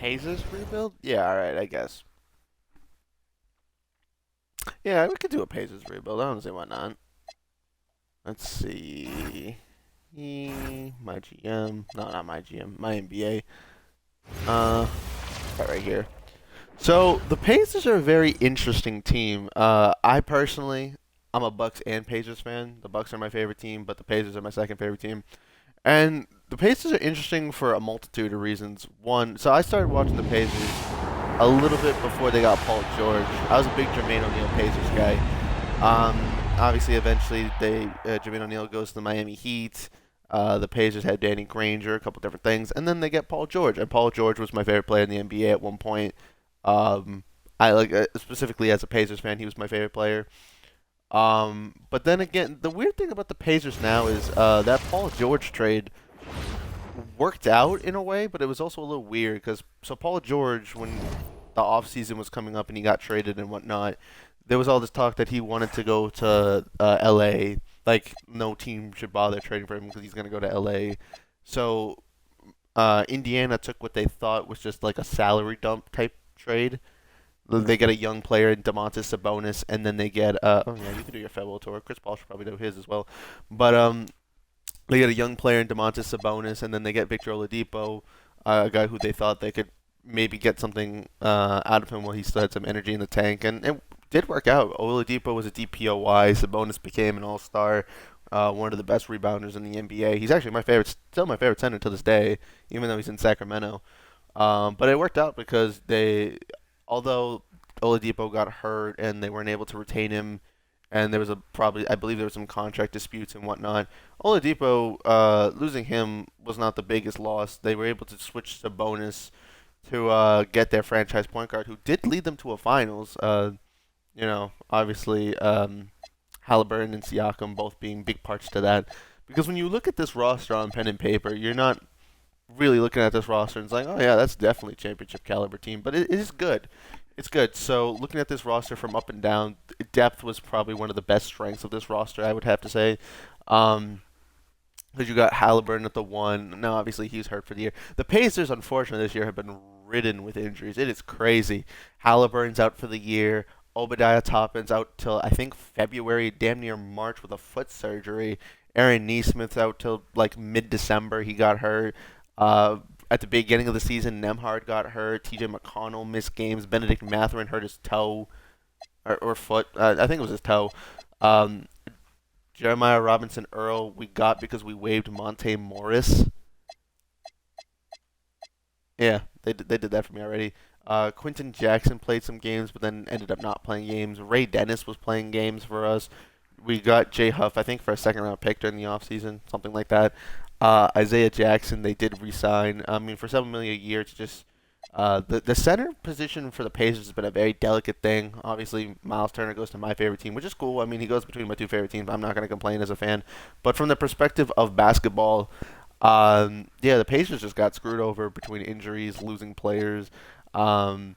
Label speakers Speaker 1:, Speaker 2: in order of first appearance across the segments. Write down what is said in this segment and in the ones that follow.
Speaker 1: Pacers rebuild? Yeah, all right, I guess. Yeah, we could do a Pacers rebuild. I don't see why not. Let's see. My GM. No, not my GM. My NBA. Right here. So the Pacers are a very interesting team. I personally, I'm a Bucks and Pacers fan. The Bucks are my favorite team, but the Pacers are my second favorite team. And the Pacers are interesting for a multitude of reasons. One, so I started watching the Pacers a little bit before they got Paul George. I was a big Jermaine O'Neal Pacers guy. Um, Obviously, eventually, Jermaine O'Neal goes to the Miami Heat. The Pacers had Danny Granger, a couple different things, and then they get Paul George. And Paul George was my favorite player in the NBA at one point. Um, I like specifically as a Pacers fan, he was my favorite player. But then again, the weird thing about the Pacers now is that Paul George trade worked out in a way, but it was also a little weird because so Paul George, when the offseason was coming up and he got traded and whatnot, there was all this talk that he wanted to go to LA. Like no team should bother trading for him because he's gonna go to LA. So Indiana took what they thought was just like a salary dump type trade. They get a young player in Domantas Sabonis, and then they get oh yeah, you can do your farewell tour. Chris Paul should probably do his as well, but they get a young player in Domantas Sabonis, and then they get Victor Oladipo, a guy who they thought they could maybe get something out of him while he still had some energy in the tank, and it did work out. Oladipo was a DPOY. Sabonis became an All-Star, one of the best rebounders in the NBA. He's actually my favorite, still my favorite center to this day, even though he's in Sacramento. But it worked out because although Oladipo got hurt and they weren't able to retain him, and there was I believe there was some contract disputes and whatnot. Oladipo, losing him was not the biggest loss. They were able to switch to bonus to get their franchise point guard, who did lead them to a finals. Obviously, Halliburton and Siakam both being big parts to that. Because when you look at this roster on pen and paper, you're not really looking at this roster and it's like, oh yeah, that's definitely a championship caliber team. But it is good. It's good. So looking at this roster from up and down, depth was probably one of the best strengths of this roster, I would have to say. Um, because you got Halliburton at the one. Now, obviously, he's hurt for the year. The Pacers, unfortunately, this year have been ridden with injuries. It is crazy. Halliburton's out for the year. Obadiah Toppin's out till I think February, damn near March with a foot surgery. Aaron Neesmith's out till like mid-December. He got hurt. Uh, at the beginning of the season, Nemhard got hurt. T.J. McConnell missed games. Benedict Mathurin hurt his toe or foot. I think it was his toe. Um, Jeremiah Robinson Earl we got because we waived Monte Morris. Yeah, they did that for me already. Quentin Jackson played some games, but then ended up not playing games. Ray Dennis was playing games for us. We got Jay Huff, I think, for a second round pick during the offseason, something like that. Isaiah Jackson, they did resign. I mean, for $7 million a year, to just the center position for the Pacers has been a very delicate thing. Obviously, Miles Turner goes to my favorite team, which is cool. I mean, he goes between my two favorite teams. I'm not going to complain as a fan. But from the perspective of basketball, yeah, the Pacers just got screwed over between injuries, losing players. Um,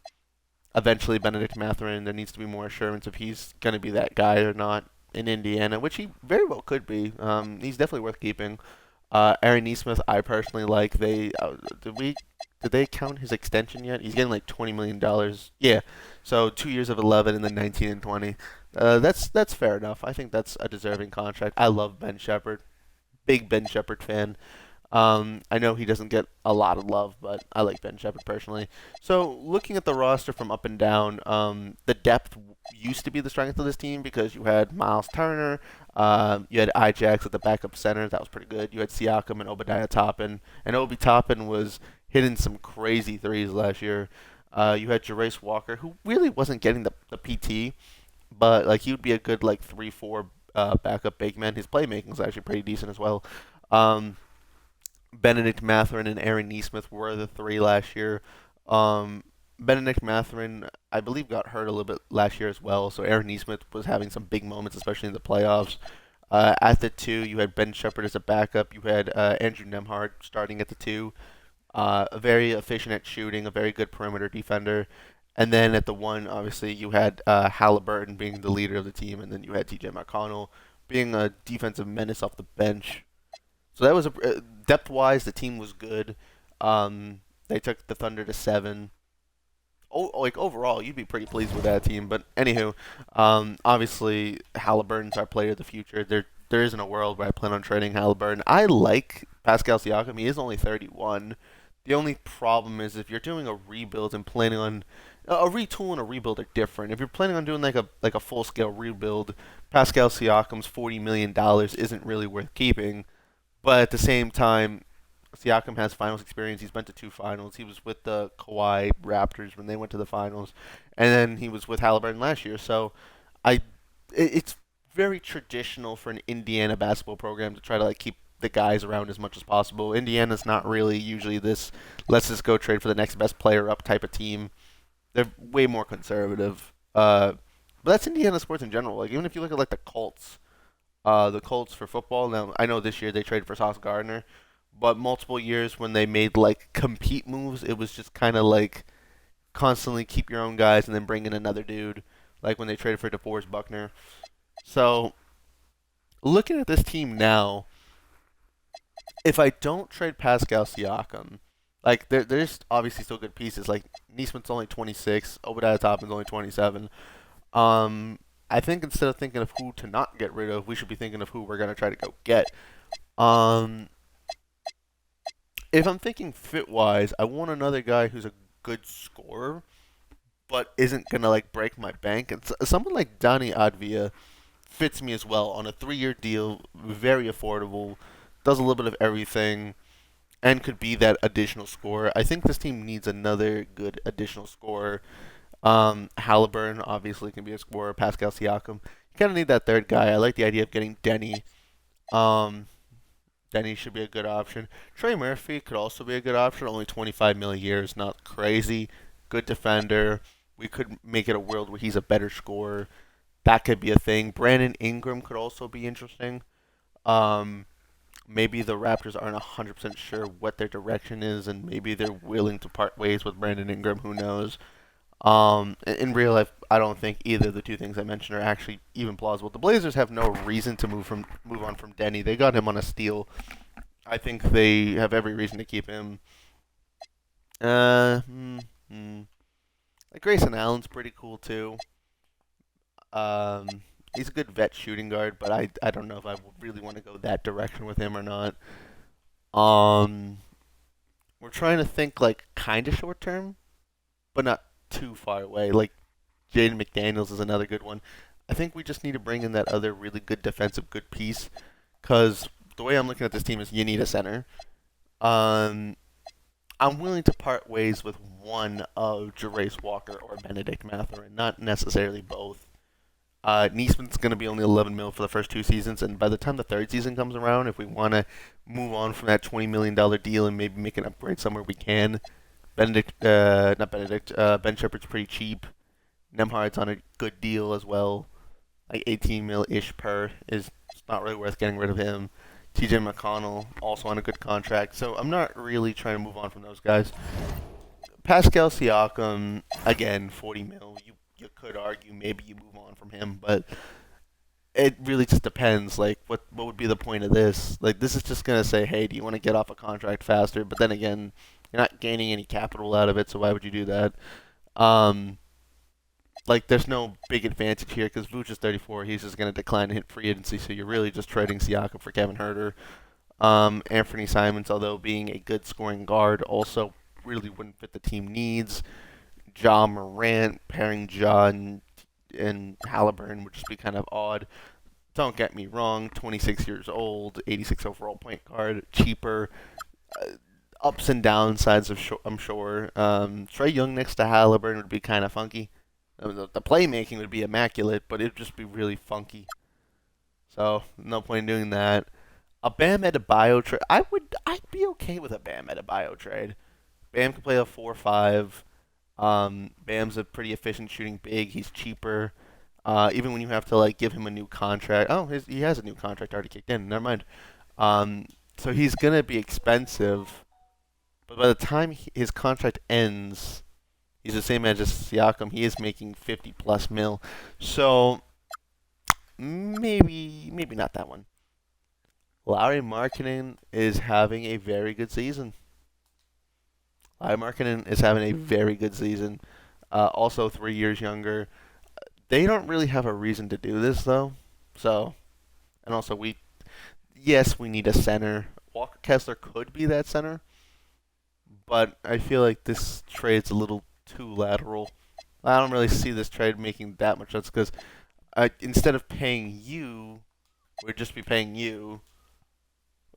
Speaker 1: Eventually, Benedict Mathurin, there needs to be more assurance if he's going to be that guy or not in Indiana, which he very well could be. He's definitely worth keeping. Aaron Neesmith, I personally like. Did they count his extension yet? He's getting like $20 million. Yeah, so 2 years of 11 and then 19 and 20. That's fair enough. I think that's a deserving contract. I love Ben Shepherd, big Ben Shepherd fan. I know he doesn't get a lot of love, but I like Ben Shepherd personally. So looking at the roster from up and down, the depth used to be the strength of this team because you had Miles Turner, you had Ijax at the backup center, that was pretty good. You had Siakam and Obadiah Toppin, and Obi Toppin was hitting some crazy threes last year. You had Jerace Walker, who really wasn't getting the PT, but like he would be a good like 3-4 backup big man. His playmaking is actually pretty decent as well. Um, Benedict Mathurin and Aaron Neesmith were the three last year. Um, Benedict Mathurin, I believe, got hurt a little bit last year as well. So Aaron Neesmith was having some big moments, especially in the playoffs. At the two, you had Ben Shepherd as a backup. You had Andrew Nemhard starting at the two. A very efficient at shooting, a very good perimeter defender. And then at the one, obviously, you had Halliburton being the leader of the team, and then you had T.J. McConnell being a defensive menace off the bench. So that was depth wise, the team was good. Um, They took the Thunder to 7. Like overall, you'd be pretty pleased with that team. But anywho, obviously Halliburton's our player of the future. There isn't a world where I plan on trading Halliburton. I like Pascal Siakam. He is only 31. The only problem is if you're doing a rebuild and planning on a retool and a rebuild are different. If you're planning on doing like a full scale rebuild, Pascal Siakam's $40 million isn't really worth keeping. But at the same time, Siakam has finals experience. He's been to 2 finals. He was with the Kawhi Raptors when they went to the finals, and then he was with Halliburton last year. So, I, it's very traditional for an Indiana basketball program to try to like keep the guys around as much as possible. Indiana's not really usually this let's just go trade for the next best player up type of team. They're way more conservative. But that's Indiana sports in general. Like even if you look at like the Colts for football. Now I know this year they traded for Sauce Gardner, but multiple years when they made like compete moves, it was just kind of like constantly keep your own guys and then bring in another dude. Like when they traded for DeForest Buckner. So looking at this team now, if I don't trade Pascal Siakam, like there's obviously still good pieces. Like Neesman's only 26, Obadiah Toppin's only 27. Um, I think instead of thinking of who to not get rid of, we should be thinking of who we're gonna try to go get. Um, if I'm thinking fit wise, I want another guy who's a good scorer, but isn't gonna like break my bank. And someone like Donny Advia fits me as well on a 3-year deal, very affordable, does a little bit of everything, and could be that additional scorer. I think this team needs another good additional scorer. Halliburton obviously can be a scorer. Pascal Siakam. You kind of need that third guy. I like the idea of getting Denny. Um, Denny should be a good option. Trey Murphy could also be a good option. Only 25 mil a year is not crazy. Good defender. We could make it a world where he's a better scorer. That could be a thing. Brandon Ingram could also be interesting. Um, maybe the Raptors aren't 100% sure what their direction is, and maybe they're willing to part ways with Brandon Ingram. Who knows? In real life, I don't think either of the two things I mentioned are actually even plausible. The Blazers have no reason to move on from Denny. They got him on a steal. I think they have every reason to keep him. Uh, hmm, hmm. Like Grayson Allen's pretty cool too. Um, he's a good vet shooting guard, but I don't know if I really want to go that direction with him or not. Um, we're trying to think like kind of short term, but not too far away. Like Jaden McDaniels is another good one. I think we just need to bring in that other really good defensive good piece because the way I'm looking at this team is you need a center. Um, I'm willing to part ways with one of Jerace Walker or Benedict Mathurin, not necessarily both. Neesman's going to be only 11 mil for the first 2 seasons, and by the time the third season comes around, if we want to move on from that $20 million deal and maybe make an upgrade somewhere, we can. Not Benedict, Ben Shepherd's pretty cheap. Nemhard's on a good deal as well, like 18 mil ish per. Is not really worth getting rid of him. TJ McConnell also on a good contract, so I'm not really trying to move on from those guys. Pascal Siakam again, 40 mil. You could argue maybe you move on from him, but it really just depends. Like, what would be the point of this? Like, this is just gonna say, hey, do you want to get off a contract faster? But then again, you're not gaining any capital out of it, so why would you do that? Um, like, there's no big advantage here because Vooch is 34. He's just gonna decline and hit free agency, so you're really just trading Siakam for Kevin Herter. Anthony Simons, although being a good scoring guard, also really wouldn't fit the team needs. Ja Morant pairing Ja and Halliburton would just be kind of odd. Don't get me wrong, 26 years old, 86 overall point guard, cheaper, uh, ups and downsides of I'm sure. Trey Young next to Halliburton would be kind of funky. I mean, the playmaking would be immaculate, but it'd just be really funky. So no point in doing that. A Bam Adebayo trade, I'd be okay with a Bam Adebayo trade. Bam can play a 4-5. Bam's a pretty efficient shooting big. He's cheaper. Even when you have to like give him a new contract. Oh, he has a new contract already kicked in. Never mind. Um, so he's gonna be expensive, but by the time his contract ends, he's the same age as Siakam. He is making 50 plus mil. So maybe not that one. Lauri Markkinen is having a very good season. Markkinen is having a very good season. Also 3 years younger. They don't really have a reason to do this though. So, and also yes, we need a center. Walker Kessler could be that center, but I feel like this trade's a little too lateral. I don't really see this trade making that much sense because instead of paying you, we'd just be paying you.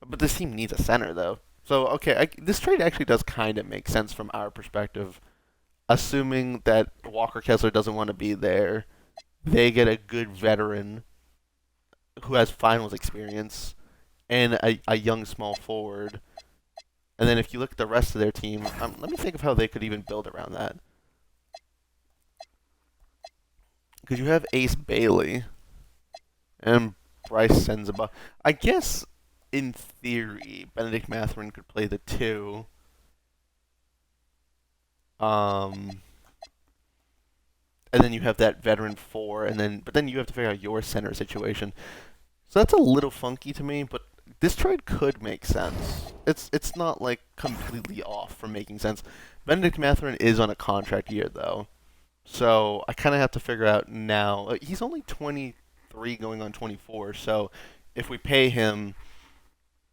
Speaker 1: But this team needs a center though. So okay, this trade actually does kind of make sense from our perspective, assuming that Walker Kessler doesn't want to be there. They get a good veteran who has finals experience and a young small forward. And then if you look at the rest of their team, let me think of how they could even build around that. Because you have Ace Bailey and Bryce Sensabaugh. I guess in theory, Benedict Mathurin could play the two. And then you have that veteran four, but then you have to figure out your center situation. So that's a little funky to me, but this trade could make sense. It's not like completely off from making sense. Benedict Mathurin is on a contract year though, so I kind of have to figure out now. He's only 23, going on 24. So if we pay him,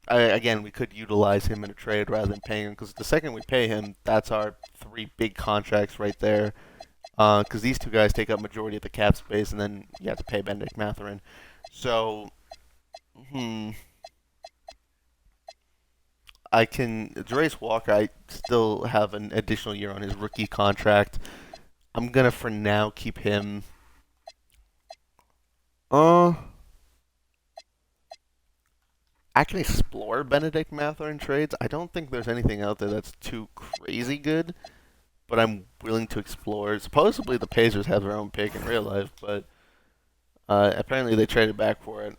Speaker 1: again, we could utilize him in a trade rather than paying him, because the second we pay him, that's our three big contracts right there. Because these two guys take up majority of the cap space, and then you have to pay Benedict Mathurin. So, Jarace Walker, I still have an additional year on his rookie contract. I'm gonna, for now, keep him. I can explore Benedict Mathurin trades. I don't think there's anything out there that's too crazy good, but I'm willing to explore. Supposedly the Pacers have their own pick in real life, but apparently they traded back for it.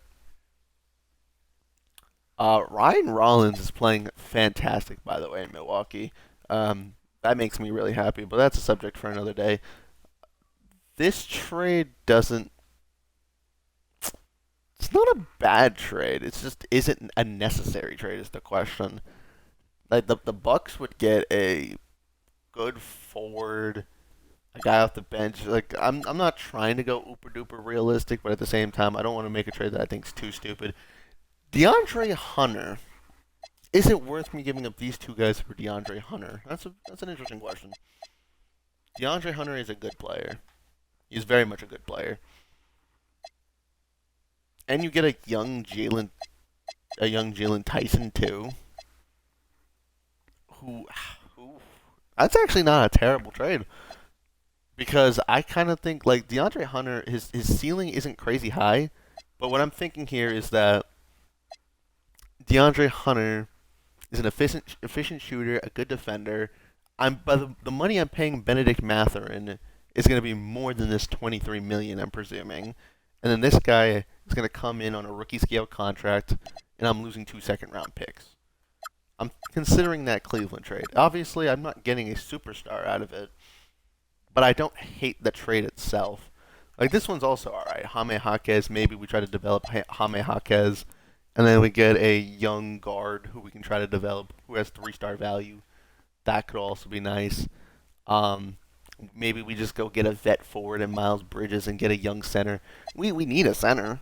Speaker 1: Ryan Rollins is playing fantastic, by the way, in Milwaukee. That makes me really happy, but that's a subject for another day. This trade doesn't. It's not a bad trade. It's just isn't a necessary trade is the question. Like the Bucks would get a good forward, a guy off the bench. Like I'm not trying to go uber duper realistic, but at the same time, I don't want to make a trade that I think is too stupid. DeAndre Hunter. Is it worth me giving up these two guys for DeAndre Hunter? That's an interesting question. DeAndre Hunter is a good player. He's very much a good player. And you get a young Jalen Tyson too. Who that's actually not a terrible trade. Because I kind of think like DeAndre Hunter, his ceiling isn't crazy high, but what I'm thinking here is that DeAndre Hunter is an efficient shooter, a good defender. But the money I'm paying Benedict Mathurin is going to be more than this $23 million, I'm presuming. And then this guy is going to come in on a rookie scale contract, and I'm losing 2 second-round picks. I'm considering that Cleveland trade. Obviously, I'm not getting a superstar out of it, but I don't hate the trade itself. Like, this one's also alright. Jaime Jaquez, maybe we try to develop Jaime Jaquez, and then we get a young guard who we can try to develop who has 3-star value. That could also be nice. Maybe we just go get a vet forward in Miles Bridges and get a young center. We need a center.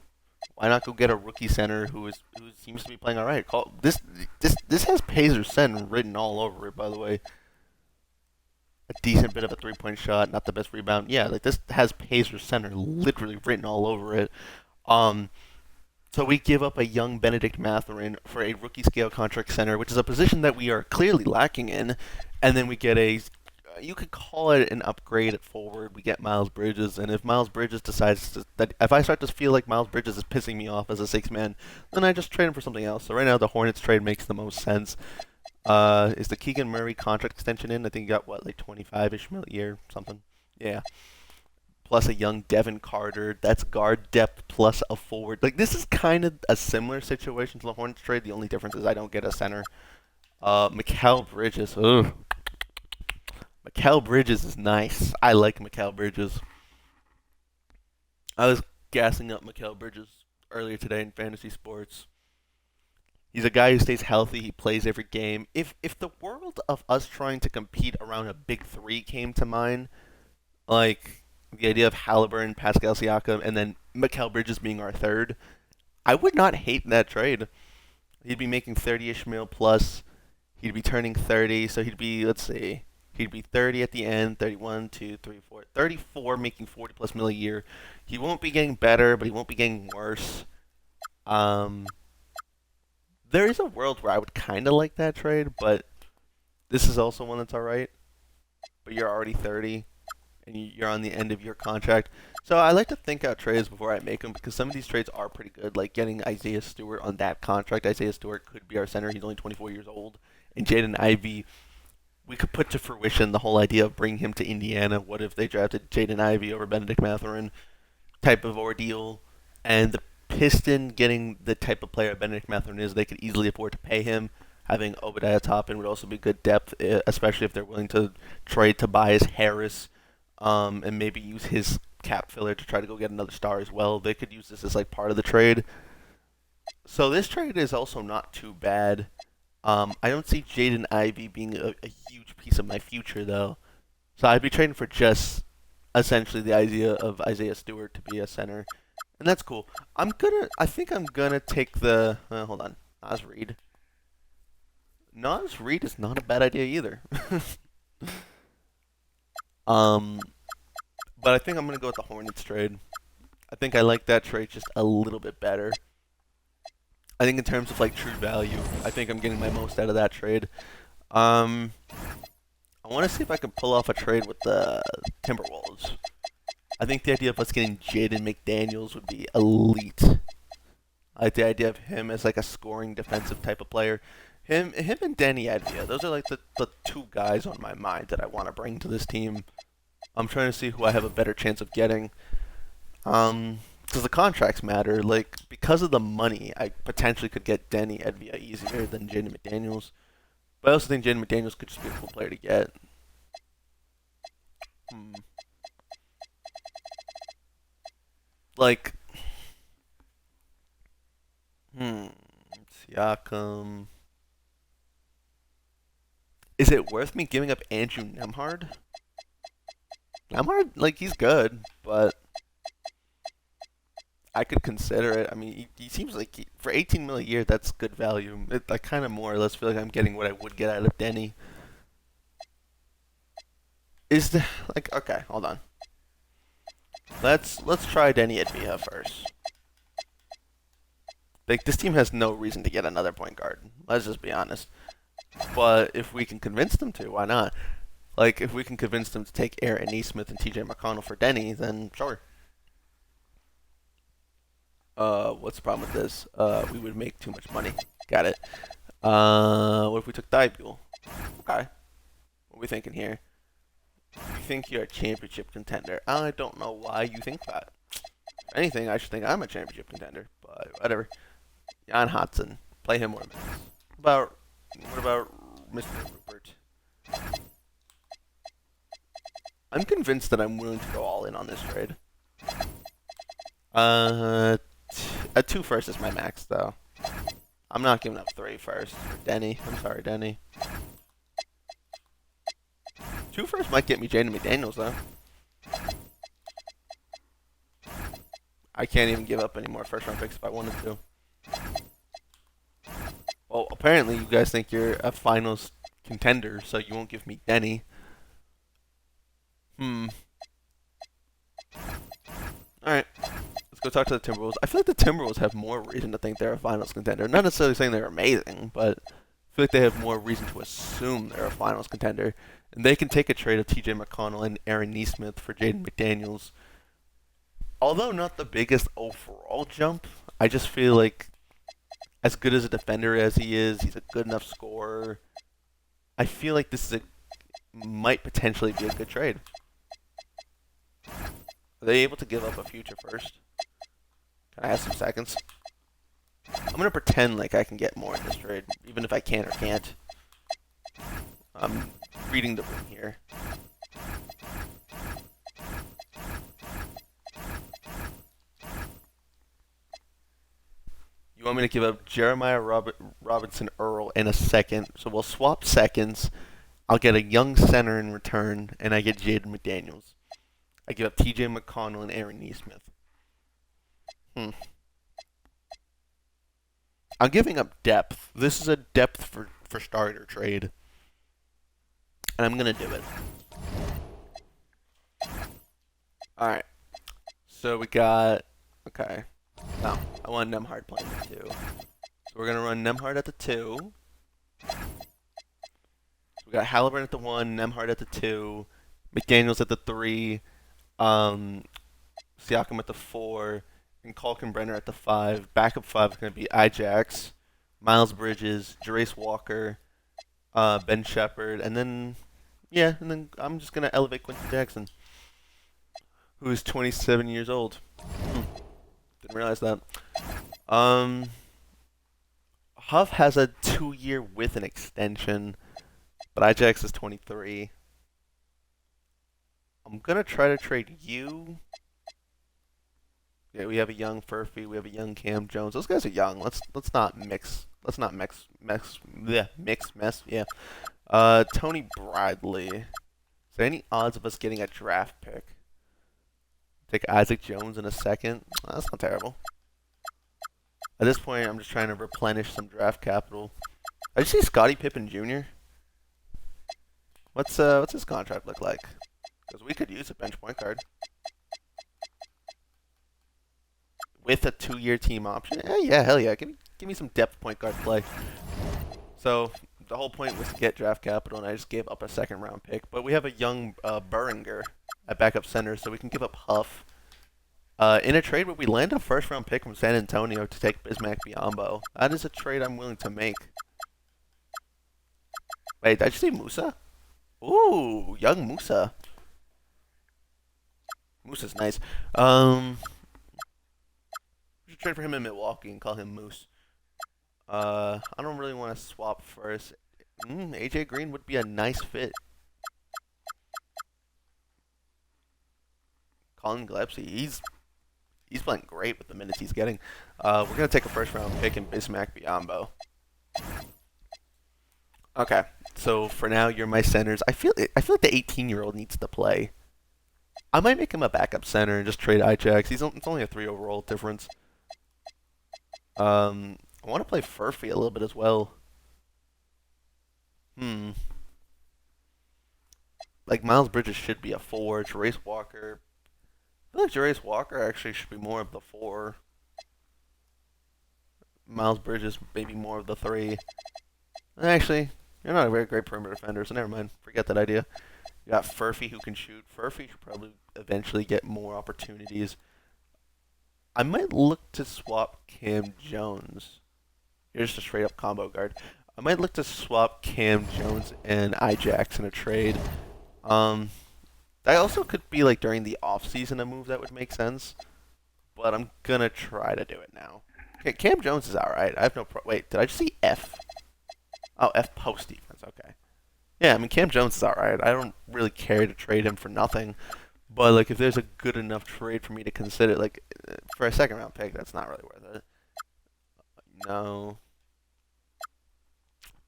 Speaker 1: Why not go get a rookie center who seems to be playing all right? This has Pacers Center written all over it, by the way. A decent bit of a 3-point shot, not the best rebound. Yeah, like this has Pacers Center literally written all over it. So we give up a young Benedict Mathurin for a rookie scale contract center, which is a position that we are clearly lacking in, and then we get you could call it an upgrade at forward. We get Miles Bridges, and if Miles Bridges if I start to feel like Miles Bridges is pissing me off as a 6-man, then I just trade him for something else. So right now the Hornets trade makes the most sense. Is the Keegan Murray contract extension in? I think he got like 25-ish mil a year, something. Yeah. Plus a young Devin Carter. That's guard depth plus a forward. Like this is kind of a similar situation to the Hornets trade. The only difference is I don't get a center. Mikal Bridges. Ugh. Mikal Bridges is nice. I like Mikal Bridges. I was gassing up Mikal Bridges earlier today in fantasy sports. He's a guy who stays healthy. He plays every game. If the world of us trying to compete around a big three came to mind, like the idea of Halliburton, Pascal Siakam, and then Mikal Bridges being our third, I would not hate that trade. He'd be making 30-ish mil plus. He'd be turning 30, so he'd be, let's see, he'd be 30 at the end, 31, 2, 3, 4, 34, making 40 plus mil a year. He won't be getting better, but he won't be getting worse. Um, there is a world where I would kind of like that trade, but this is also one that's alright. But you're already 30, and you're on the end of your contract. So I like to think out trades before I make them because some of these trades are pretty good. Like getting Isaiah Stewart on that contract. Isaiah Stewart could be our center. He's only 24 years old. And Jaden Ivey, we could put to fruition the whole idea of bringing him to Indiana. What if they drafted Jaden Ivey over Benedict Mathurin type of ordeal? And the Piston getting the type of player Benedict Mathurin is, they could easily afford to pay him. Having Obadiah Toppin would also be good depth, especially if they're willing to trade Tobias Harris and maybe use his cap filler to try to go get another star as well. They could use this as like part of the trade. So this trade is also not too bad. I don't see Jaden Ivey being a huge piece of my future though. So I'd be trading for just essentially the idea of Isaiah Stewart to be a center. And that's cool. I think I'm gonna take the hold on. Naz Reid. Naz Reid is not a bad idea either. But I think I'm going to go with the Hornets trade. I think I like that trade just a little bit better. I think in terms of like true value, I think I'm getting my most out of that trade. I want to see if I can pull off a trade with the Timberwolves. I think the idea of us getting Jaden McDaniels would be elite. I like the idea of him as like a scoring defensive type of player. Him and Danny Advia, those are like the two guys on my mind that I want to bring to this team. I'm trying to see who I have a better chance of getting. Because the contracts matter. Like, because of the money, I potentially could get Danny Advia easier than Jaden McDaniels. But I also think Jaden McDaniels could just be a cool player to get. Like, Siakam. Is it worth me giving up Andrew Nemhard? Nemhard, like, he's good, but I could consider it. I mean, he seems like for 18 mil a year, that's good value. I kind of more or less feel like I'm getting what I would get out of Denny. Is the like okay? Hold on. Let's try Denny Advia first. Like, this team has no reason to get another point guard. Let's just be honest. But if we can convince them to, why not? Like, if we can convince them to take Aaron Nesmith and TJ McConnell for Denny, then sure. What's the problem with this? We would make too much money. Got it. What if we took Dybule? Okay. What are we thinking here? You think you're a championship contender. I don't know why you think that. If anything, I should think I'm a championship contender, but whatever. Jan Hotson. Play him more minutes. What about Mr. Rupert? I'm convinced that I'm willing to go all in on this trade. A 2 first is my max, though. I'm not giving up 3 first for Denny. I'm sorry, Denny. 2 first might get me Jaden McDaniels, though. I can't even give up any more first-round picks if I wanted to. Well, apparently you guys think you're a finals contender, so you won't give me Denny. Alright. Let's go talk to the Timberwolves. I feel like the Timberwolves have more reason to think they're a finals contender. Not necessarily saying they're amazing, but I feel like they have more reason to assume they're a finals contender. And they can take a trade of TJ McConnell and Aaron Nesmith for Jaden McDaniels. Although not the biggest overall jump, I just feel like as good as a defender as he is, he's a good enough scorer. I feel like this is might potentially be a good trade. Are they able to give up a future first? Can I have some seconds? I'm going to pretend like I can get more in this trade, even if I can or can't. I'm reading the room here. You want me to give up Jeremiah Robinson Earl in a second? So we'll swap seconds. I'll get a young center in return, and I get Jaden McDaniels. I give up T.J. McConnell and Aaron Neesmith. I'm giving up depth. This is a depth for starter trade, and I'm gonna do it. All right. So we got okay. No, I want Nembhard playing the 2. So we're gonna run Nembhard at the 2. So we got Halliburton at the 1, Nembhard at the 2, McDaniels at the 3, Siakam at the 4, and Kalkenbrenner at the 5. Backup 5 is gonna be Ijax, Miles Bridges, Jarace Walker, Ben Shepherd, and then I'm just gonna elevate Quentin Jackson, who is 27 years old. Didn't realize that. Huff has a 2-year with an extension, but Ijax is 23. I'm gonna try to trade you. Yeah, we have a young Furphy, we have a young Cam Jones. Those guys are young. Let's not mix. Let's not mix. Yeah. Tony Bradley. Is there any odds of us getting a draft pick? Take Isaac Jones in a second. Oh, that's not terrible. At this point, I'm just trying to replenish some draft capital. I just see Scottie Pippen Jr. What's his contract look like? Because we could use a bench point guard with a 2-year team option. Yeah, hell yeah. Give me some depth point guard play. So the whole point was to get draft capital, and I just gave up a 2nd-round pick. But we have a young Beringer at backup center, so we can give up Huff. In a trade where we land a 1st-round pick from San Antonio to take Bismack Biyombo. That is a trade I'm willing to make. Wait, did I just see Musa? Ooh, young Musa. Musa's nice. We should trade for him in Milwaukee and call him Moose. I don't really want to swap first. AJ Green would be a nice fit. Colin Gillespie, he's playing great with the minutes he's getting. We're gonna take a 1st-round pick in Bismack Biyombo. Okay, so for now you're my centers. I feel like the 18-year-old needs to play. I might make him a backup center and just trade Ijax. It's only a 3 overall difference. I want to play Furphy a little bit as well. Like Miles Bridges should be a 4. Jarace Walker. I feel like Jarace Walker actually should be more of the 4. Miles Bridges maybe more of the 3. Actually, you're not a very great perimeter defender, so never mind. Forget that idea. You got Furphy who can shoot. Furphy should probably eventually get more opportunities. I might look to swap Cam Jones. Here's just a straight up combo guard. I might look to swap Cam Jones and Ijax in a trade. That also could be like during the off season a move that would make sense. But I'm gonna try to do it now. Okay, Cam Jones is alright. I have no wait, did I just see F? Oh, F post defense, okay. Yeah, I mean Cam Jones is alright. I don't really care to trade him for nothing. But like if there's a good enough trade for me to consider, like for a 2nd-round pick, that's not really worth it. No.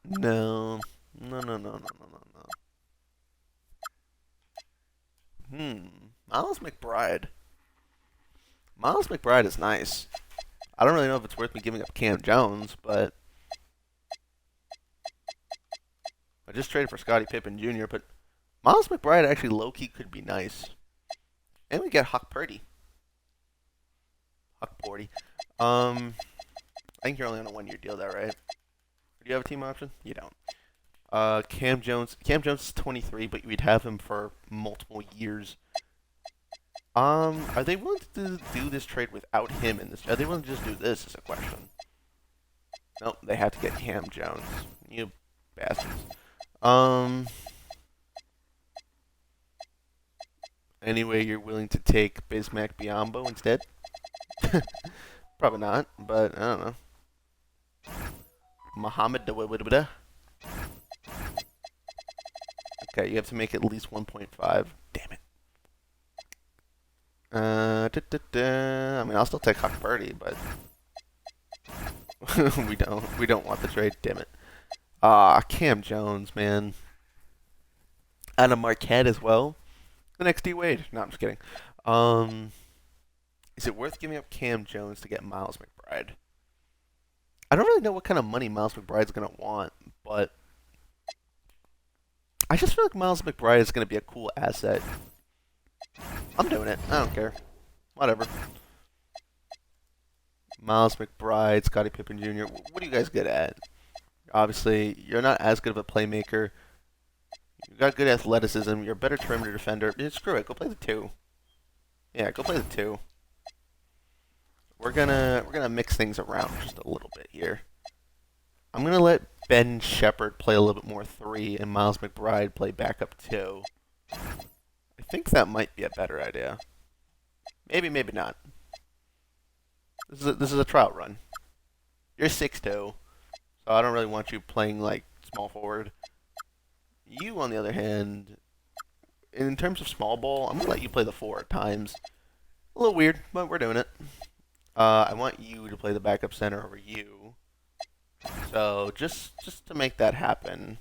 Speaker 1: No. Miles McBride. Miles McBride is nice. I don't really know if it's worth me giving up Cam Jones, but I just traded for Scottie Pippen Jr., but Miles McBride actually low-key could be nice. And we get Huck Purdy. Huck Purdy. I think you're only on a 1-year deal there, right? Do you have a team option? You don't. Cam Jones. Cam Jones is 23, but we'd have him for multiple years. Are they willing to do this trade without him in this? Are they willing to just do this? Is a question. Nope, they have to get Cam Jones. You bastards. Anyway, you're willing to take Bismack Biyombo instead? Probably not, but I don't know. Muhammad Dawibida. Okay, you have to make at least 1.5. Damn it. I mean, I'll still take Huck Purdy, but We don't want the trade. Damn it. Ah, Cam Jones, man. Adam Marquette as well. The next D Wade. No, I'm just kidding. Um, is it worth giving up Cam Jones to get Miles McBride? I don't really know what kind of money Miles McBride's gonna want, but I just feel like Miles McBride is gonna be a cool asset. I'm doing it. I don't care. Whatever. Miles McBride, Scottie Pippen Jr. What are you guys good at? Obviously, you're not as good of a playmaker. You got good athleticism. You're a better perimeter defender. Yeah, screw it. Go play the two. Yeah, go play the two. We're gonna mix things around just a little bit here. I'm gonna let Ben Shepherd play a little bit more three and Miles McBride play backup two. I think that might be a better idea. Maybe, maybe not. This is a trial run. You're 6'2", so I don't really want you playing like small forward. You, on the other hand, in terms of small ball, I'm gonna let you play the four at times. A little weird, but we're doing it. I want you to play the backup center over you. So just to make that happen,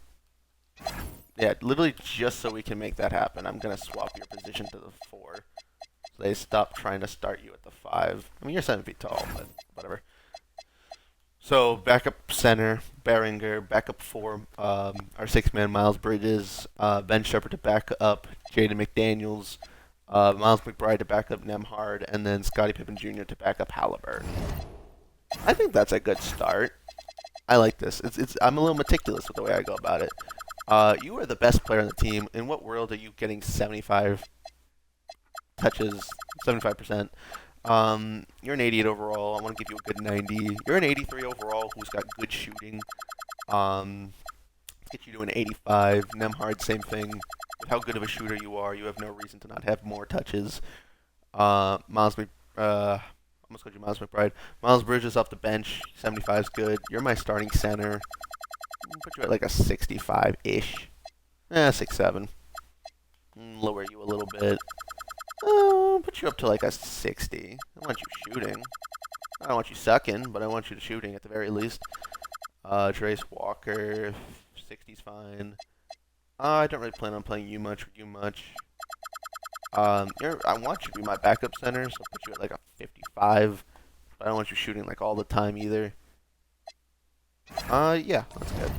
Speaker 1: yeah, literally just so we can make that happen, I'm gonna swap your position to the four. So they stop trying to start you at the five. I mean, you're 7 feet tall, but whatever. So backup center, Behringer. Backup four, our six-man Miles Bridges. Ben Shepherd to back up Jaden McDaniels. Miles McBride to back up Nembhard, and then Scottie Pippen Jr. to back up Halliburton. I think that's a good start. I like this. I'm a little meticulous with the way I go about it. You are the best player on the team. In what world are you getting 75 touches, 75%? You're an 88 overall. I want to give you a good 90. You're an 83 overall who's got good shooting. Let's get you to an 85. Nembhard, same thing. With how good of a shooter you are, you have no reason to not have more touches. Miles almost called you Miles McBride. Miles Bridges off the bench. 75 is good. You're my starting center. Put you at like a 65-ish. 67. Lower you a little bit. Put you up to like a 60. I want you shooting. I don't want you sucking, but I want you shooting at the very least. Trace Walker, 60's fine. I don't really plan on playing you much. I want you to be my backup center, so I'll put you at like a 55. But I don't want you shooting like all the time either. Yeah, that's good.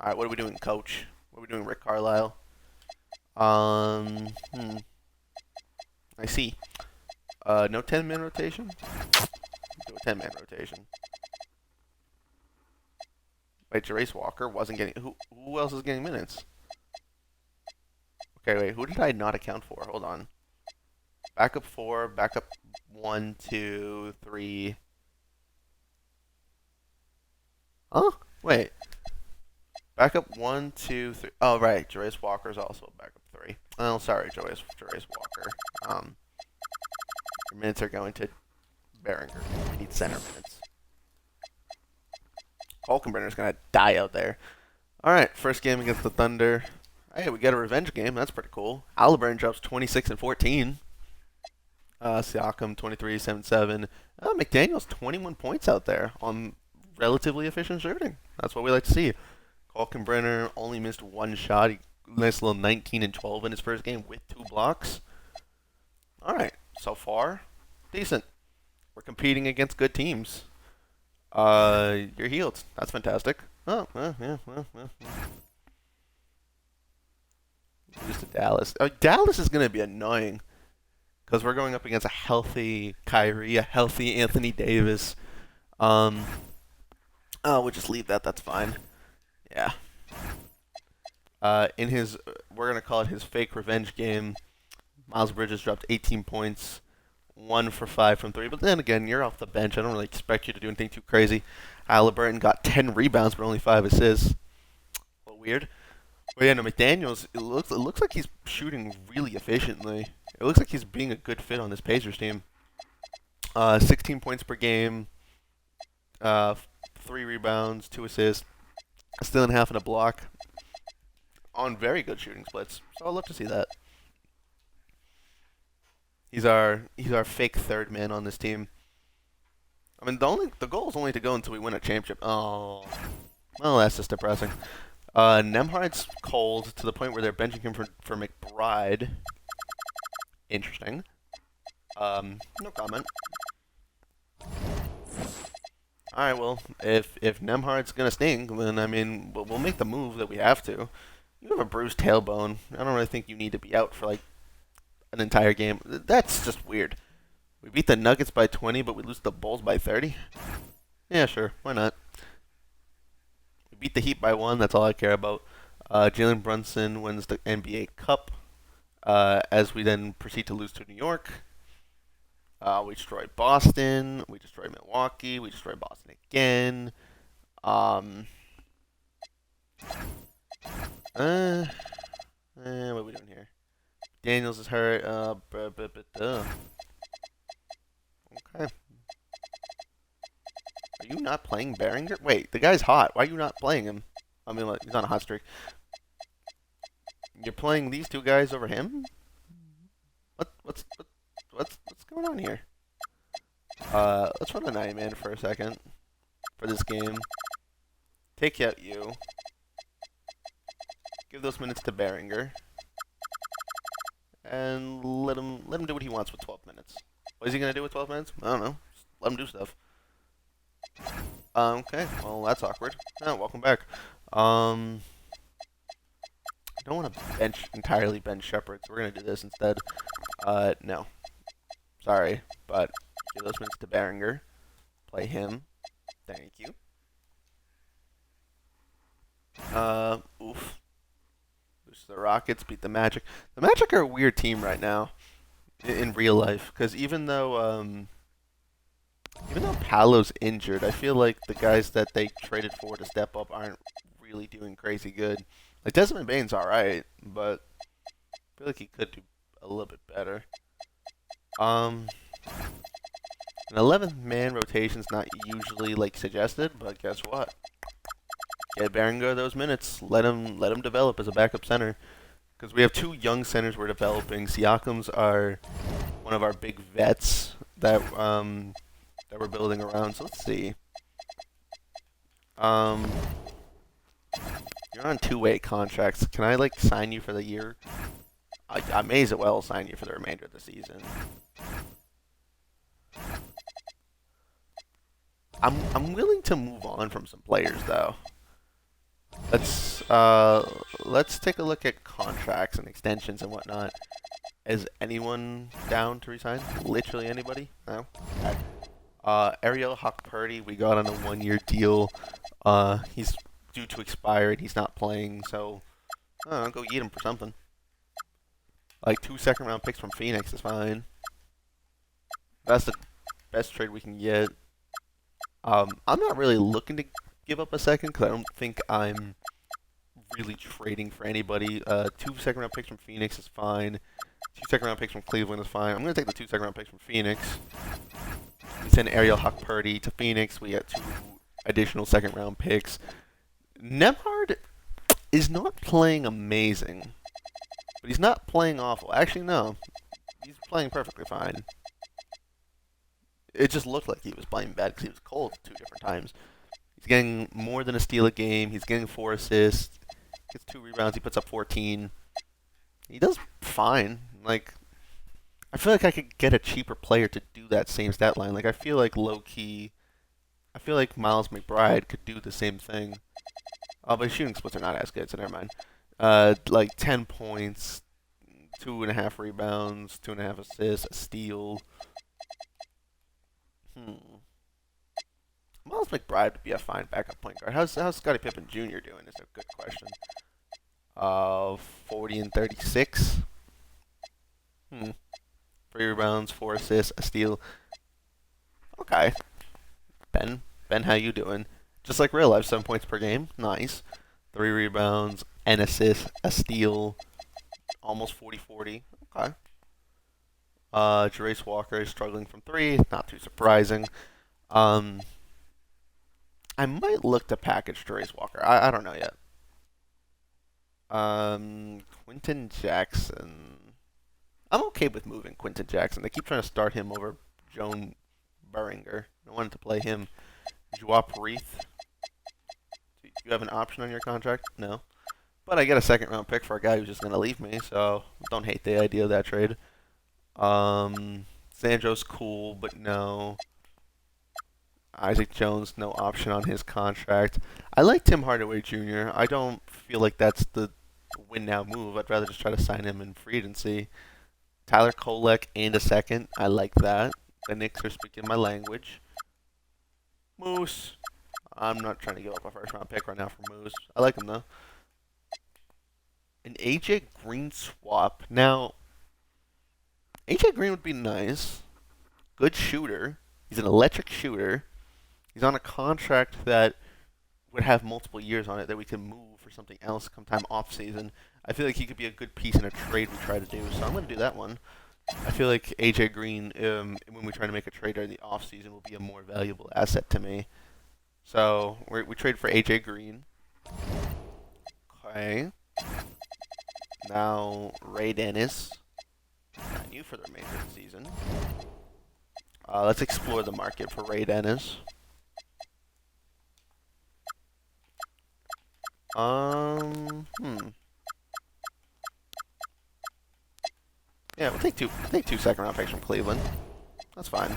Speaker 1: Alright, what are we doing, coach? What are we doing, Rick Carlisle? I see. No 10-man rotation? Do a 10-man rotation. Wait, Jarace Walker wasn't getting... Who else is getting minutes? Okay, wait, who did I not account for? Hold on. Backup 4, backup 1, 2, 3... Huh? Wait. Backup 1, 2, 3... Oh, right, Jarace Walker's also backup 3. Oh, sorry, Jarace Walker. Your minutes are going to Behringer. We need center minutes. Hulkenbrenner's going to die out there. Alright, first game against the Thunder. Hey, we got a revenge game. That's pretty cool. Halliburton drops 26 and 14. Siakam 23, 7-7. McDaniels 21 points out there on relatively efficient shooting. That's what we like to see. Hulkenbrenner only missed one shot. Nice little 19 and 12 in his first game with 2 blocks. Alright, so far, decent. We're competing against good teams. You're healed. That's fantastic. Oh, yeah. Lose to Dallas. Dallas is going to be annoying because we're going up against a healthy Kyrie, a healthy Anthony Davis. We'll just leave that. That's fine. Yeah. We're going to call it his fake revenge game. Miles Bridges dropped 18 points. 1 for 5 from 3. But then again, you're off the bench. I don't really expect you to do anything too crazy. Halliburton got 10 rebounds, but only 5 assists. A little weird. But yeah, no, McDaniels, it looks like he's shooting really efficiently. It looks like he's being a good fit on this Pacers team. 16 points per game. 3 rebounds, 2 assists. Still in half and a block. On very good shooting splits. So I'd love to see that. He's our fake third man on this team. I mean, the goal is only to go until we win a championship. Oh, well, that's just depressing. Nemhard's cold to the point where they're benching him for McBride. Interesting. No comment. All right, well, if Nemhard's gonna stink, then I mean, we'll make the move that we have to. You have a bruised tailbone. I don't really think you need to be out for like an entire game. That's just weird. We beat the Nuggets by 20, but we lose the Bulls by 30. Yeah, sure, why not? We beat the Heat by 1. That's all I care about. Jalen Brunson wins the NBA Cup. As we then proceed to lose to New York. We destroy Boston. We destroy Milwaukee. We destroy Boston again. What are we doing here? Daniels is hurt. Okay. Are you not playing Behringer? Wait, the guy's hot. Why are you not playing him? I mean, like, he's on a hot streak. You're playing these two guys over him? What's going on here? Let's run a 9-man for a second for this game. Take out you. Give those minutes to Behringer. And let him do what he wants with 12 minutes. What is he gonna do with 12 minutes? I don't know. Just let him do stuff. Okay, well that's awkward. Oh, welcome back. I don't want to entirely bench Shepard, so we're gonna do this instead. No. Sorry, but give those minutes to Behringer. Play him. Thank you. Oof. Lose the Rockets, beat the Magic. The Magic are a weird team right now in real life, because even though Paolo's injured, I feel like the guys that they traded for to step up aren't really doing crazy good. Like Desmond Bane's alright, but I feel like he could do a little bit better. An 11th man rotation's not usually like suggested, but guess what? Get Behringer those minutes. Let him develop as a backup center. Because we have two young centers we're developing. Siakam's are one of our big vets that we're building around. So let's see. You're on two-way contracts. Can I like sign you for the year? I may as well sign you for the remainder of the season. I'm willing to move on from some players though. Let's take a look at contracts and extensions and whatnot. Is anyone down to resign? Literally anybody? No. Okay. Ariel Hockpurdy, we got on a 1-year deal. He's due to expire and he's not playing, so I don't know, go eat him for something. Like 2 second-round picks from Phoenix is fine. That's the best trade we can get. I'm not really looking to give up a second because I don't think I'm really trading for anybody. 2 second-round picks from Phoenix is fine. 2 second-round picks from Cleveland is fine. I'm going to take the 2 second-round picks from Phoenix. We send Ariel Hockpurdy to Phoenix. We get 2 additional second-round picks. Nemhard is not playing amazing, but he's not playing awful. Actually, no. He's playing perfectly fine. It just looked like he was playing bad because he was cold 2 different times. He's getting more than a steal a game. He's getting 4 assists. Gets 2 rebounds. He puts up 14. He does fine. Like, I feel like I could get a cheaper player to do that same stat line. Like, I feel like low-key, I feel like Miles McBride could do the same thing. Oh, but his shooting splits are not as good, so never mind. Like 10 points, 2.5 rebounds, 2.5 assists, a steal. Miles McBride would be a fine backup point guard. How's Scottie Pippen Jr. doing is a good question. 40 and 36. 3 rebounds, 4 assists, a steal. Okay. Ben, how you doing? Just like real life, 7 points per game. Nice. 3 rebounds, an assist, a steal. Almost 40-40. Okay. Jarace Walker is struggling from 3. Not too surprising. I might look to package Jarace Walker. I don't know yet. Quentin Jackson. I'm okay with moving Quentin Jackson. They keep trying to start him over Joan Behringer. I wanted to play him. Joao Parith. Do you have an option on your contract? No. But I get a second round pick for a guy who's just gonna leave me, so don't hate the idea of that trade. Sandro's cool, but no. Isaac Jones, no option on his contract. I like Tim Hardaway Jr. I don't feel like that's the win now move. I'd rather just try to sign him in free agency. Tyler Kolek and a second. I like that. The Knicks are speaking my language. Moose. I'm not trying to give up a first round pick right now for Moose. I like him though. An AJ Green swap. Now, AJ Green would be nice. Good shooter. He's an electric shooter. He's on a contract that would have multiple years on it that we can move for something else come time off season. I feel like he could be a good piece in a trade we try to do, so I'm going to do that one. I feel like AJ Green, when we try to make a trade during the off season, will be a more valuable asset to me. So we trade for AJ Green. Okay. Now Ray Dennis. Not new for the remainder of the season. Let's explore the market for Ray Dennis. Yeah, we'll take two second round picks from Cleveland. That's fine.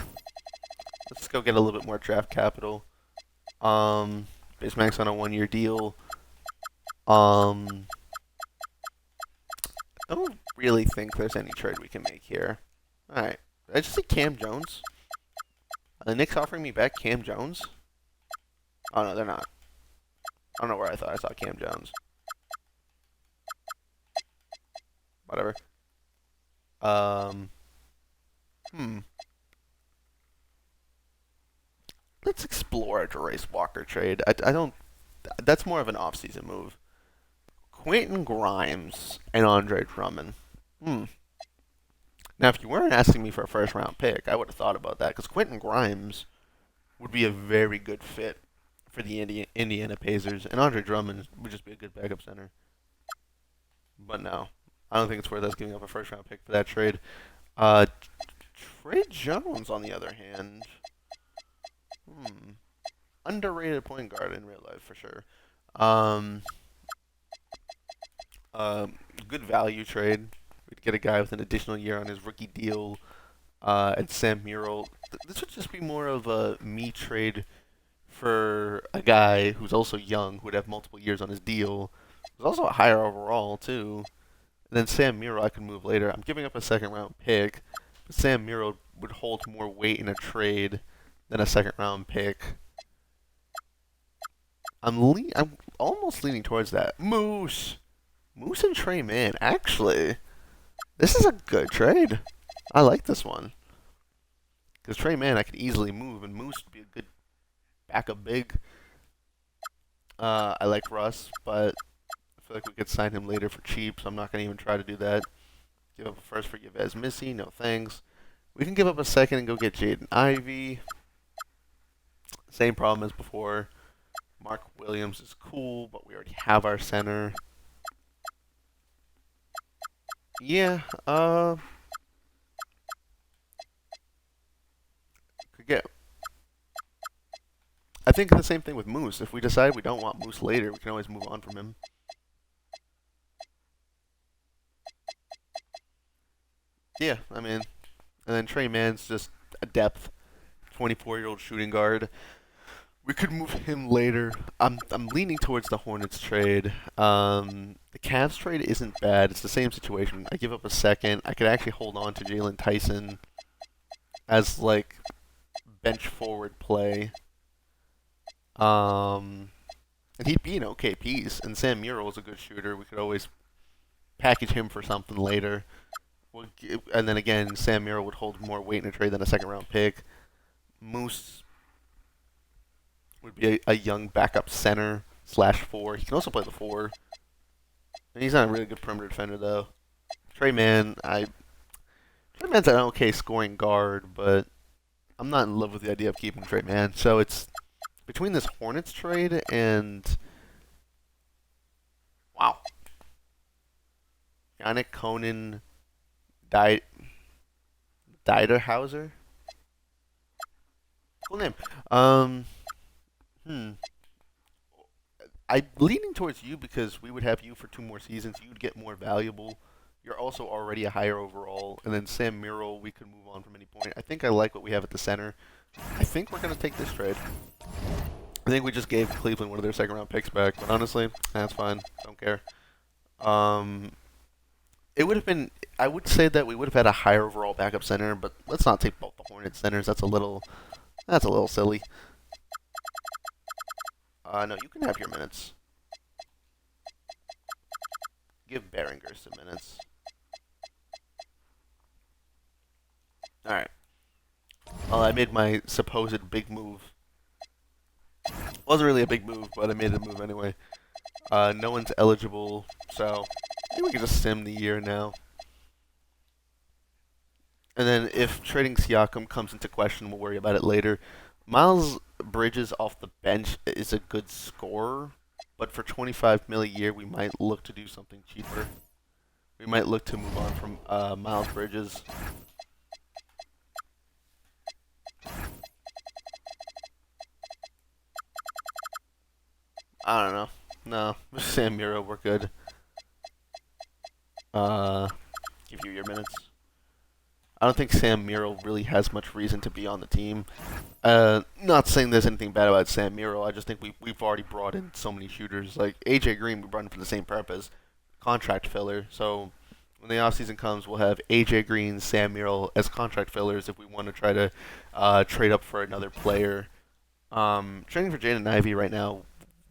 Speaker 1: Let's go get a little bit more draft capital. Bismack's on a 1-year deal. I don't really think there's any trade we can make here. Alright. Did I just see Cam Jones? Are the Knicks offering me back Cam Jones? Oh no, they're not. I don't know where I thought I saw Cam Jones. Whatever. Let's explore a Jarace Walker trade. I don't. That's more of an off-season move. Quentin Grimes and Andre Drummond. Now, if you weren't asking me for a first-round pick, I would have thought about that because Quentin Grimes would be a very good fit for the Indiana Pacers, and Andre Drummond would just be a good backup center. But no, I don't think it's worth us giving up a first-round pick for that trade. Trey Jones, on the other hand, underrated point guard in real life for sure. Good value trade. We'd get a guy with an additional year on his rookie deal. And Sam Murrell. This would just be more of a me trade for a guy who's also young, who would have multiple years on his deal. Who's also a higher overall too. And then Sam Murrell I can move later. I'm giving up a second round pick, but Sam Murrell would hold more weight in a trade than a second round pick. I'm almost leaning towards that. Moose and Trey Mann. Actually, this is a good trade. I like this one. Because Trey Mann I could easily move, and Moose would be a good backup big. I like Russ, but I feel like we could sign him later for cheap, so I'm not going to even try to do that. Give up a first for Yves Missy, no thanks. We can give up a second and go get Jaden Ivey. Same problem as before. Mark Williams is cool, but we already have our center. Yeah, could get. I think the same thing with Moose. If we decide we don't want Moose later, we can always move on from him. Yeah, I mean, and then Trey Mann's just a depth, 24-year-old shooting guard. We could move him later. I'm leaning towards the Hornets trade. The Cavs trade isn't bad. It's the same situation. I give up a second. I could actually hold on to Jalen Tyson as like bench forward play. And he'd be an okay piece. And Sam Murrell is a good shooter. We could always package him for something later. And then again, Sam Murrell would hold more weight in a trade than a second round pick. Moose would be a young backup center /4. He can also play the 4. And he's not a really good perimeter defender though. Trey Mann's an okay scoring guard, but I'm not in love with the idea of keeping Trey Mann. So it's between this Hornets trade and wow, Yannick Conan Dieterhauser. Cool name. Um, hmm. I'm leaning towards you because we would have you for 2 more seasons. You'd get more valuable. You're also already a higher overall. And then Sam Merrill, we could move on from any point. I think I like what we have at the center. I think we're going to take this trade. I think we just gave Cleveland one of their second round picks back. But honestly, that's fine. Don't care. Um, it would have been. I would say that we would have had a higher overall backup center, but let's not take both the Hornets centers. That's a little. That's a little silly. No, you can have your minutes. Give Behringer some minutes. All right. Well, I made my supposed big move. Wasn't really a big move, but I made the move anyway. No one's eligible, so I think we can just sim the year now. And then if trading Siakam comes into question, we'll worry about it later. Miles Bridges off the bench is a good scorer, but for 25 mil a year, we might look to do something cheaper. We might look to move on from Miles Bridges. I don't know. No, Sam Miro, we're good. Give you your minutes. I don't think Sam Miro really has much reason to be on the team. Not saying there's anything bad about Sam Miro. I just think we've already brought in so many shooters. Like AJ Green, we brought in for the same purpose, contract filler. So when the offseason comes, we'll have AJ Green, Sam Miro as contract fillers if we want to try to trade up for another player. Trading for Jaden Ivey right now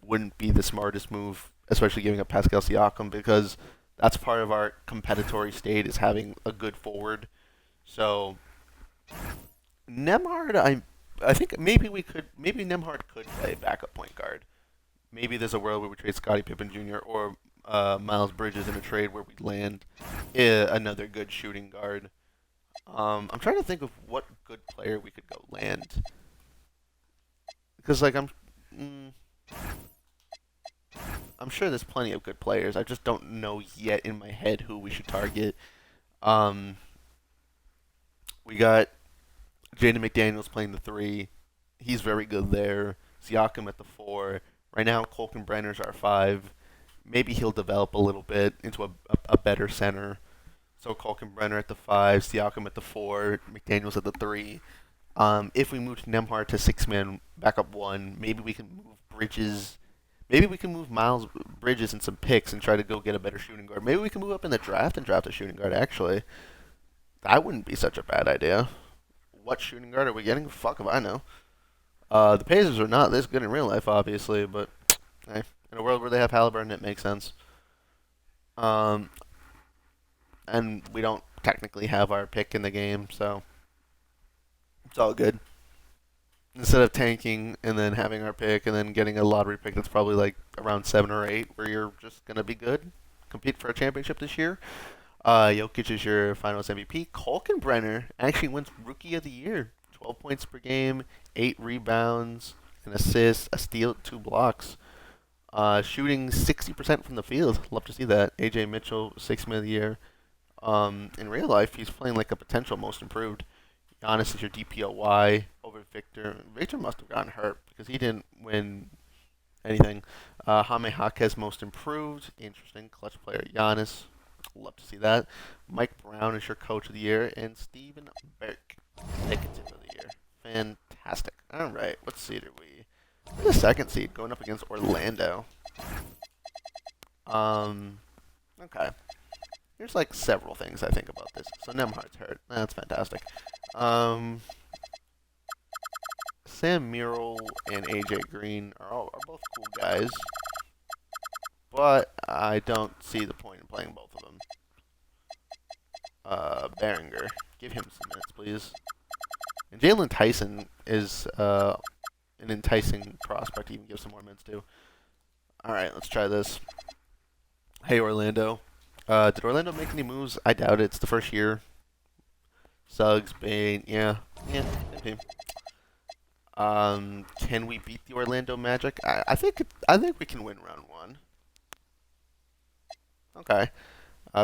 Speaker 1: wouldn't be the smartest move, especially giving up Pascal Siakam because that's part of our competitory state is having a good forward. So Nemhard, I think maybe Nemhard could play backup point guard. Maybe there's a world where we trade Scottie Pippen Jr. or Miles Bridges in a trade where we land another good shooting guard. I'm trying to think of what good player we could go land because mm, I'm sure there's plenty of good players. I just don't know yet in my head who we should target. Um, we got Jaden McDaniels playing the three. He's very good there. Siakam at the four. Right now, Colkin Brenner's our five. Maybe he'll develop a little bit into a better center. So Colkin Brenner at the five, Siakam at the four, McDaniels at the three. If we move Nemhard to six-man backup one, maybe we can move Bridges. Maybe we can move Miles Bridges and some picks and try to go get a better shooting guard. Maybe we can move up in the draft and draft a shooting guard, actually. That wouldn't be such a bad idea. What shooting guard are we getting? Fuck if I know. The Pacers are not this good in real life, obviously, but hey, in a world where they have Halliburton, it makes sense. Um, and we don't technically have our pick in the game, so it's all good. Instead of tanking and then having our pick and then getting a lottery pick that's probably like around 7 or 8, where you're just gonna be good, compete for a championship this year. Jokic is your Finals MVP. Kalkenbrenner actually wins Rookie of the Year. 12 points per game, 8 rebounds, an assist, a steal, 2 blocks. Shooting 60% from the field. Love to see that. AJ Mitchell, 6th man of the year. In real life, he's playing like a potential most improved. Giannis is your DPOY over Victor. Victor must have gotten hurt because he didn't win anything. Jaime Jaquez most improved. Interesting. Clutch player Giannis. Love to see that. Mike Brown is your coach of the year. And Steven Burke, executive of the year. Fantastic. All right. What seed are we? We're the second seed going up against Orlando. Okay. There's like several things I think about this. So Nemhard's hurt. That's fantastic. Sam Murrell and AJ Green are both cool guys, but I don't see the point in playing both of them. Behringer, give him some minutes, please. And Jalen Tyson is an enticing prospect to even give some more minutes to. All right, let's try this. Hey, Orlando. Did Orlando make any moves? I doubt it. It's the first year. Suggs, Bane, yeah, same team. Can we beat the Orlando Magic? I think we can win round one. Okay.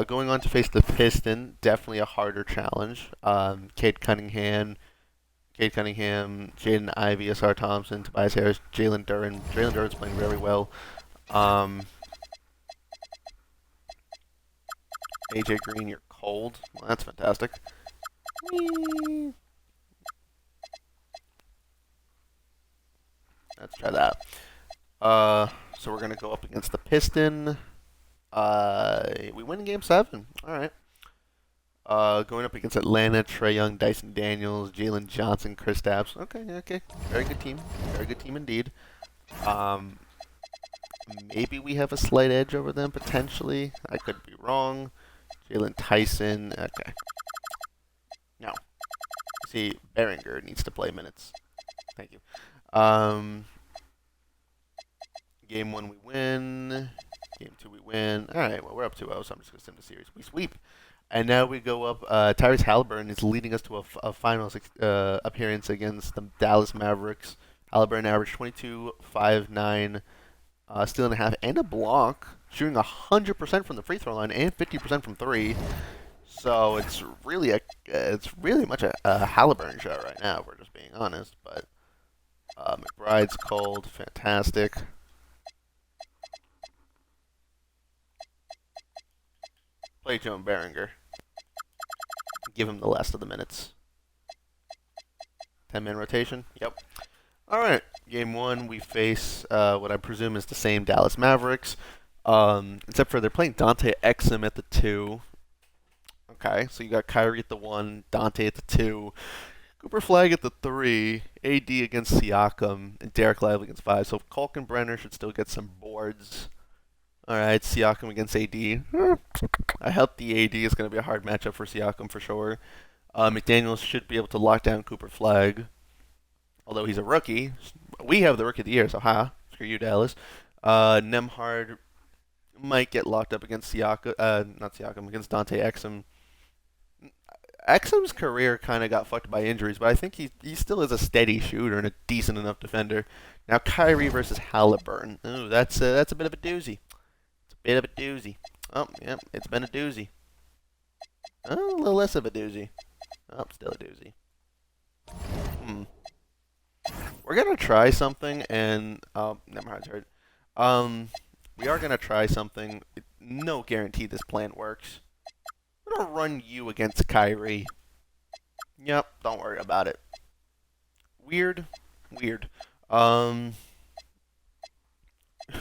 Speaker 1: Going on to face the Piston, definitely a harder challenge. Cade Cunningham, Cade Cunningham, Jaden Ivey, Asar Thompson, Tobias Harris, Jalen Duren. Jalen Duren's playing very well. AJ Green, you're cold. Well, that's fantastic. Whee! Let's try that. So we're gonna go up against the Piston. We win Game 7. All right. Going up against Atlanta, Trae Young, Dyson Daniels, Jalen Johnson, Kristaps. Okay. Very good team. Very good team indeed. Maybe we have a slight edge over them, potentially. I could be wrong. Jalen Tyson. Okay. No. See, Behringer needs to play minutes. Thank you. Game 1 we win. Game 2 we win. All right, well, we're up 2-0, so I'm just going to sim the series. We sweep. And now we go up. Tyrese Halliburton is leading us to a finals appearance against the Dallas Mavericks. Halliburton averaged 22, 5, 9, steal and a half, and a block, shooting 100% from the free throw line and 50% from 3. So it's really much a Halliburton show right now, if we're just being honest. But McBride's cold, fantastic. Play Joe Behringer. Give him the last of the minutes. 10-man rotation. Yep. All right. Game 1, we face what I presume is the same Dallas Mavericks, except for they're playing Dante Exum at the 2. Okay, so you got Kyrie at the 1, Dante at the 2, Cooper Flag at the 3, AD against Siakam, and Derek Lively against 5. So Kalkbrenner should still get some boards. All right, Siakam against AD. I hope the AD is going to be a hard matchup for Siakam for sure. McDaniels should be able to lock down Cooper Flag, although he's a rookie. We have the Rookie of the Year, so screw you, Dallas. Nembhard might get locked up against against Dante Exum. Exum's career kind of got fucked by injuries, but I think he still is a steady shooter and a decent enough defender. Now Kyrie versus Halliburton. Ooh, that's a bit of a doozy. It's a bit of a doozy. Oh, yeah, it's been a doozy. Oh, a little less of a doozy. Oh, still a doozy. We're gonna try something, and Nembhard's hurt. We are gonna try something. No guarantee this plan works. We're gonna run you against Kyrie. Yep, don't worry about it. Weird.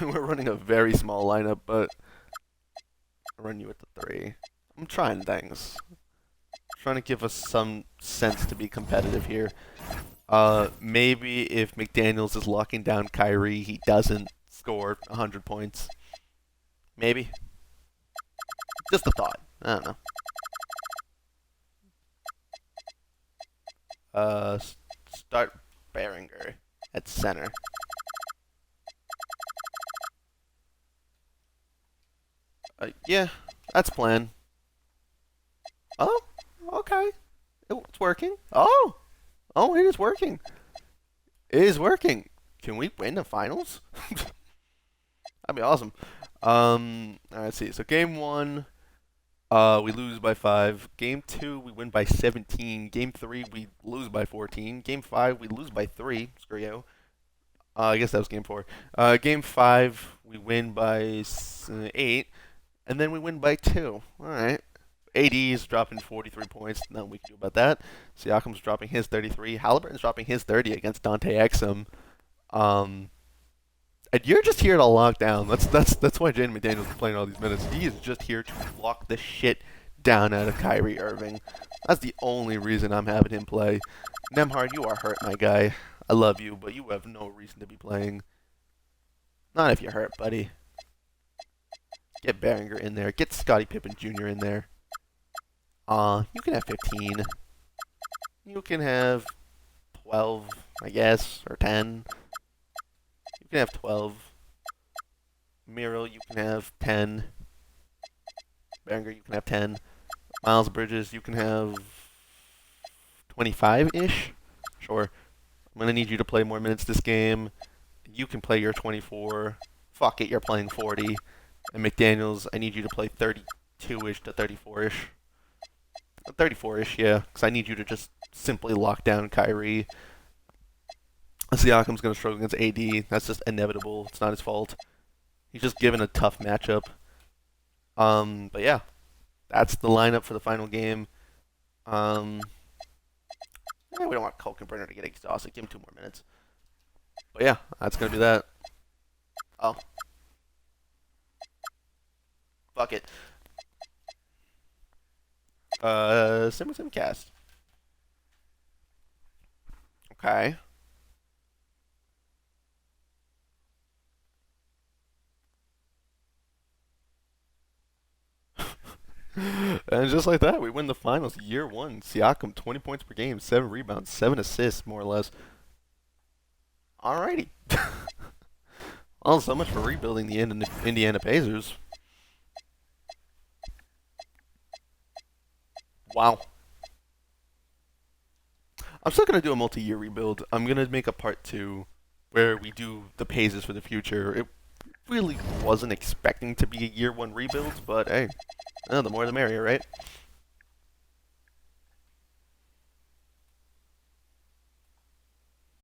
Speaker 1: We're running a very small lineup, but I'll run you at the 3. I'm trying things. Trying to give us some sense to be competitive here. Maybe if McDaniels is locking down Kyrie, he doesn't score 100 points. Maybe. Just a thought. I don't know. Start Behringer at center. Yeah, that's plan. Oh, okay. It's working. Oh, it is working. It is working. Can we win the finals? That'd be awesome. Let's see. So game 1, we lose by 5. Game 2, we win by 17. Game 3, we lose by 14. Game 5, we lose by 3. Screw you. I guess that was game 4. Game 5, we win by 8. And then we win by 2. All right. AD is dropping 43 points. Nothing we can do about that. Siakam's dropping his 33. Halliburton's dropping his 30 against Dante Exum. And you're just here to lock down. That's why Jaden McDaniels is playing all these minutes. He is just here to lock the shit down out of Kyrie Irving. That's the only reason I'm having him play. Nembhard, you are hurt, my guy. I love you, but you have no reason to be playing. Not if you're hurt, buddy. Get Behringer in there. Get Scottie Pippen Jr. in there. You can have 15. You can have 12, I guess, or 10. You can have 12. Miro, you can have 10. Behringer, you can have 10. Miles Bridges, you can have 25-ish. Sure. I'm going to need you to play more minutes this game. You can play your 24. Fuck it, you're playing 40. And McDaniels, I need you to play 32-ish to 34-ish. 34-ish, yeah. Because I need you to just simply lock down Kyrie. Siakam's going to struggle against AD. That's just inevitable. It's not his fault. He's just given a tough matchup. But yeah, that's the lineup for the final game. Yeah, we don't want Kalkenbrenner to get exhausted. Give him 2 more minutes. But yeah, that's going to be that. Oh. Fuck it. Simcast. Okay. And just like that, we win the finals. Year 1. Siakam, 20 points per game, 7 rebounds, 7 assists, more or less. Alrighty. Well, so much for rebuilding the Indiana Pacers. Wow. I'm still going to do a multi-year rebuild. I'm going to make a part 2 where we do the Pacers for the future. It really wasn't expecting to be a year 1 rebuild, but hey, the more the merrier, right?